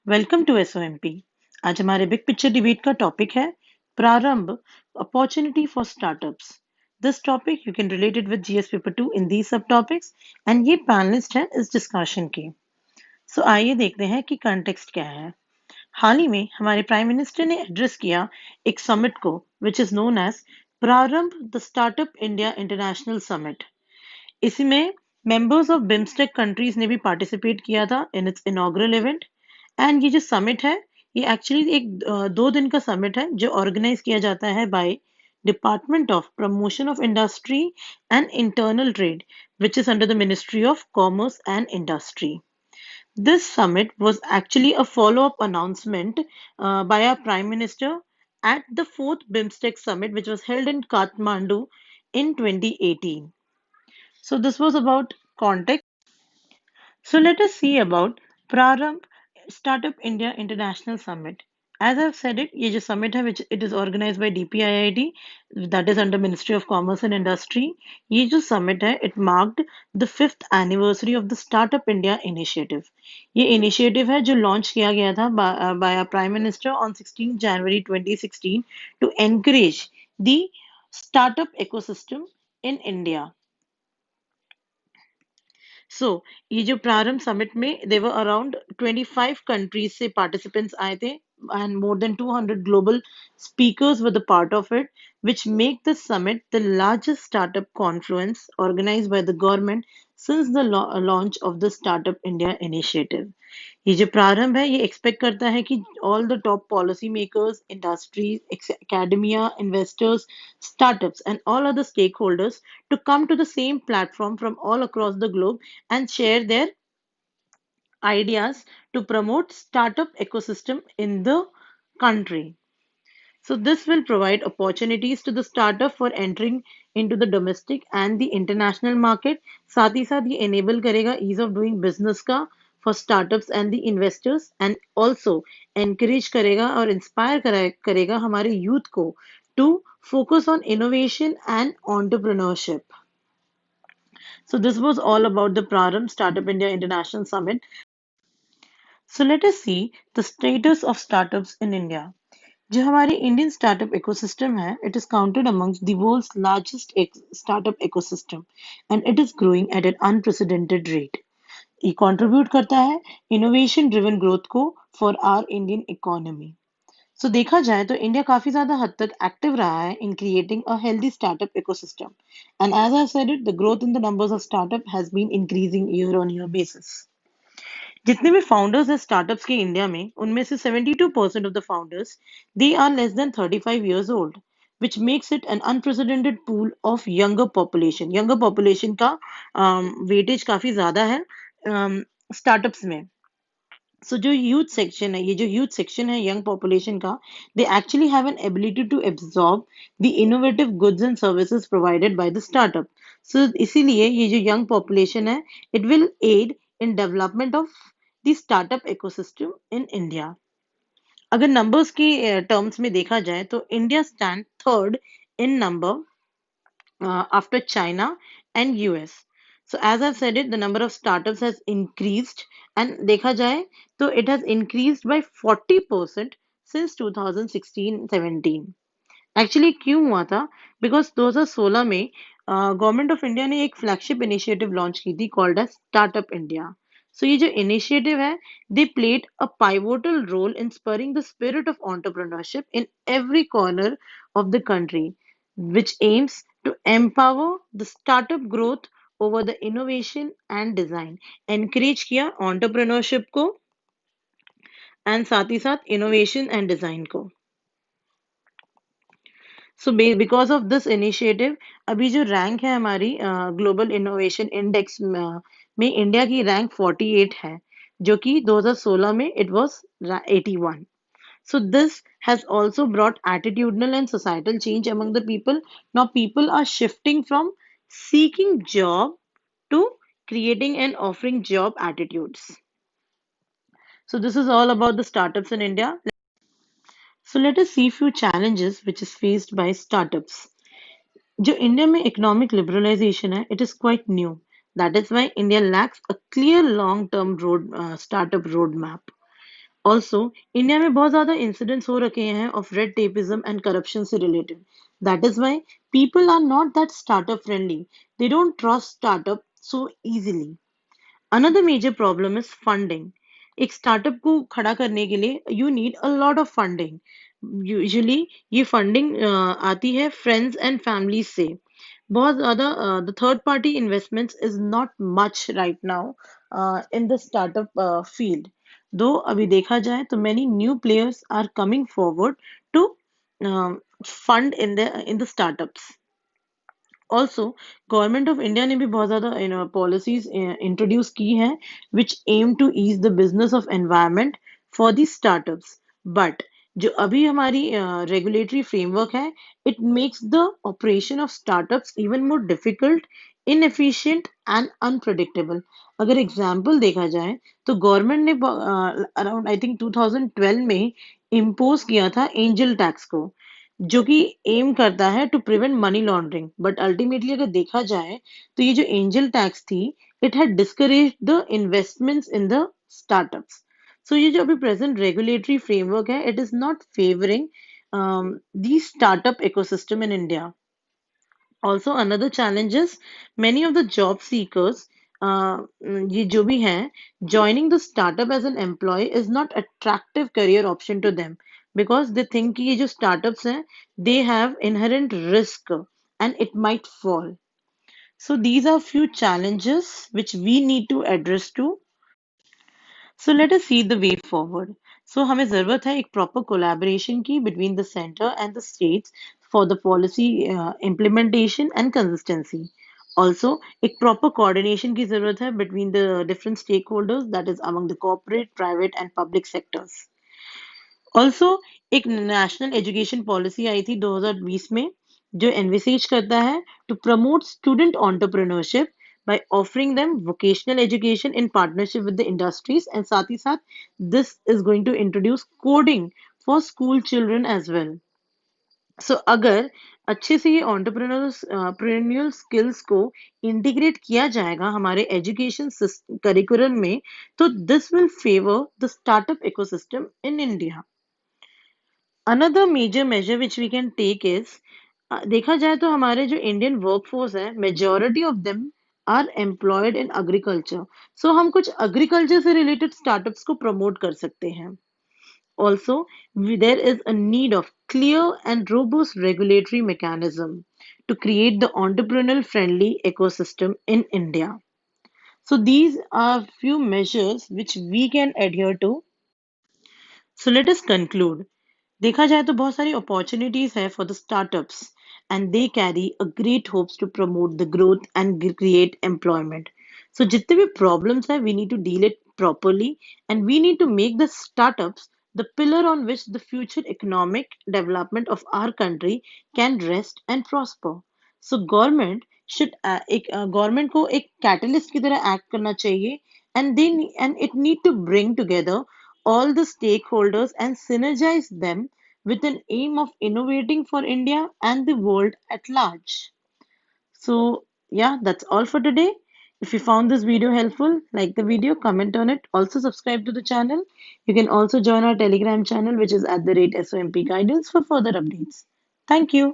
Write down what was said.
Welcome to एसओएमपी। आज हमारे big picture debate का टॉपिक है प्रारंभ, opportunity for startups. This topic you can relate it with GS paper 2 इन दी सब टॉपिक्स एंड ये पैनलिस्ट हैं इस डिस्कशन के। सो आइए देखते हैं कि कंटेक्स्ट क्या है। हाल ही में हमारे प्राइम मिनिस्टर ने एड्रेस किया एक समिट को विच इज नोन एज प्रारंभ the startup India international summit. इसमें मेंबर्स ऑफ बिम्स्टेक कंट्रीज ने भी पार्टिसिपेट किया था in its inaugural event. And ये जो समिट है ये एक्चुअली एक 2 दिन का समिट है जो ऑर्गेनाइज किया जाता है by department of promotion of industry and internal trade which is under the ministry of commerce and industry. This summit was actually a follow-up announcement by our Prime Minister at the fourth BIMSTEC summit, which was held in Kathmandu in 2018. So this was about context. So let us see about Prarambh Startup India International Summit. As I've said it, ये जो summit है which it is organized by DPIIT, that is under Ministry of Commerce and Industry. ये जो summit है it marked the 5th anniversary of the Startup India initiative. ये initiative है जो launch किया गया था by our Prime Minister on 16 January 2016 to encourage the startup ecosystem in India. सो ये जो प्रारंभ समिट में देवर अराउंड 25 कंट्रीज से पार्टिसिपेंट्स आए थे and more than 200 global speakers were the part of it, which make the summit the largest startup conference organized by the government since the launch of the Startup India initiative. ये जो प्रारंभ है ये expect करता है कि all the top policy makers, industries, academia, investors, startups, and all other stakeholders to come to the same platform from all across the globe and share their ideas to promote startup ecosystem in the country. So this will provide opportunities to the startup for entering into the domestic and the international market. साथ ही साथ ये enable करेगा ease of doing business का for startups and the investors and also encourage करेगा और inspire करेगा हमारे youth को to focus on innovation and entrepreneurship. So this was all about the Prarambh Startup India International Summit. So let us see the status of startups in India. जो हमारी Indian startup ecosystem है it is counted amongst the world's largest startup ecosystem and it is growing at an unprecedented rate. ये contribute करता है innovation driven growth को for our Indian economy. So देखा जाए तो इंडिया काफी ज्यादा हद तक एक्टिव रहा है in creating a healthy startup ecosystem and as I said it the growth in the numbers of startup has been increasing year on year basis. जितने भी फाउंडर्स हैं स्टार्टअप्स के इंडिया में उनमें से 72% of the founders they are less than 35 years old, which makes it an unprecedented pool of younger population. Younger population का weightage काफी ज्यादा है स्टार्टअप्स में. सो जो यूथ सेक्शन है ये जो यूथ सेक्शन है यंग पॉपुलेशन का they actually have an ability to absorb the innovative goods and services provided by the startup. So इसीलिए ये जो यंग पॉपुलेशन है it will aid in development of the startup ecosystem in India. अगर numbers के terms में देखा जाए तो India stand third in number after China and US. So as I've said it, the number of startups has increased and देखा जाए तो it has increased by 40% since 2016-17. Actually क्यों हुआ था बिकॉज 2016 में गवर्नमेंट ऑफ इंडिया ने एक flagship initiative launch की थी called as startup India. So ये जो इनिशिएटिव है they played a pivotal role in spurring the spirit of entrepreneurship in every corner of the country which aims to empower the startup growth over the innovation and design. Encourage किया entrepreneurship को and साथ ही साथ innovation and design को. So because of this initiative अभी जो rank है हमारी ग्लोबल इनोवेशन इंडेक्स में इंडिया की रैंक 48 है जो कि 2016 में it was 81. So this has also brought attitudinal and societal change among the people. Now people are shifting from seeking job to creating and offering job attitudes. So this is all about the startups in India. So let us see few challenges which is faced by startups. जो India में economic liberalisation है it is quite new. That is why India lacks a clear long term road startup road map. Also India में बहुत ज्यादा incidents हो रखे हैं of red tapism and corruption से related. That is why people are not that startup friendly. They don't trust startup so easily. Another major problem is funding. एक startup को खड़ा करने के लिए you need a lot of funding. Usually ये funding आती है फ्रेंड्स एंड फैमिली से. बहुत ज्यादा the third party investments is not much right now in the startup field. Though अभी देखा जाए तो many new players are coming forward to fund in the startups. Also government of India ने भी बहुत ज्यादा पॉलिसीज इंट्रोड्यूस की हैं which aim to ease the business of environment for the startups. But जो अभी हमारी रेगुलेटरी फ्रेमवर्क है, it makes the operation of startups even more difficult, inefficient and unpredictable. अगर एग्जाम्पल देखा जाए तो गवर्नमेंट ने अराउंड आई थिंक 2012 में इम्पोज किया था एंजल टैक्स को, जो कि एम करता है to prevent money laundering. But ultimately अगर देखा जाए तो ये जो एंजल टैक्स थी, it had discourage the investments in the startups. So ये जो अभी प्रेजेंट रेगुलेटरी फ्रेमवर्क है, it is not favouring the startup ecosystem in India. Also, another challenge is many of the job seekers, ये जो भी हैं, joining the startup as an employee is not attractive career option to them because they think कि ये जो startups हैं, they have inherent risk and it might fall. So these are few challenges which we need to address to. So let us see the way forward. So हमें ज़रूरत है एक proper collaboration की between the center and the states for the policy implementation and consistency. Also, एक proper coordination की ज़रूरत है between the different stakeholders, that is among the corporate, private and public sectors. Also एक national education policy आई थी 2020 में, जो envisages करता है to promote student entrepreneurship by offering them vocational education in partnership with the industries, and साथ ही साथ this is going to introduce coding for school children as well. So अगर अच्छे से ये एंटरप्रेन्योरियल स्किल्स को इंटीग्रेट किया जाएगा हमारे एजुकेशन करिकुलम में, तो this will favour the startup ecosystem in India. Another major major which we can take is, देखा जाए तो हमारे जो इंडियन वर्कफोर्स है, majority of them are employed in agriculture. So हम कुछ एग्रीकल्चर से रिलेटेड स्टार्टअप्स को प्रमोट कर सकते हैं. Also there is a need of clear and robust regulatory mechanism to create the entrepreneurial friendly ecosystem in India. So these are few measures which we can adhere to. So let us conclude. देखा जाए तो बहुत सारी opportunities है for the startups and they carry a great hopes to promote the growth and create employment. So जितने भी problems है, we need to deal it properly and we need to make the startups the pillar on which the future economic development of our country can rest and prosper. So government should एक government को एक catalyst की तरह act करना चाहिए, and it need to bring together all the stakeholders and synergize them with an aim of innovating for India and the world at large. So, yeah, that's all for today. If you found this video helpful, like the video, comment on it. Also, subscribe to the channel. You can also join our Telegram channel, which is at the rate SOMP Guidance, for further updates. Thank you.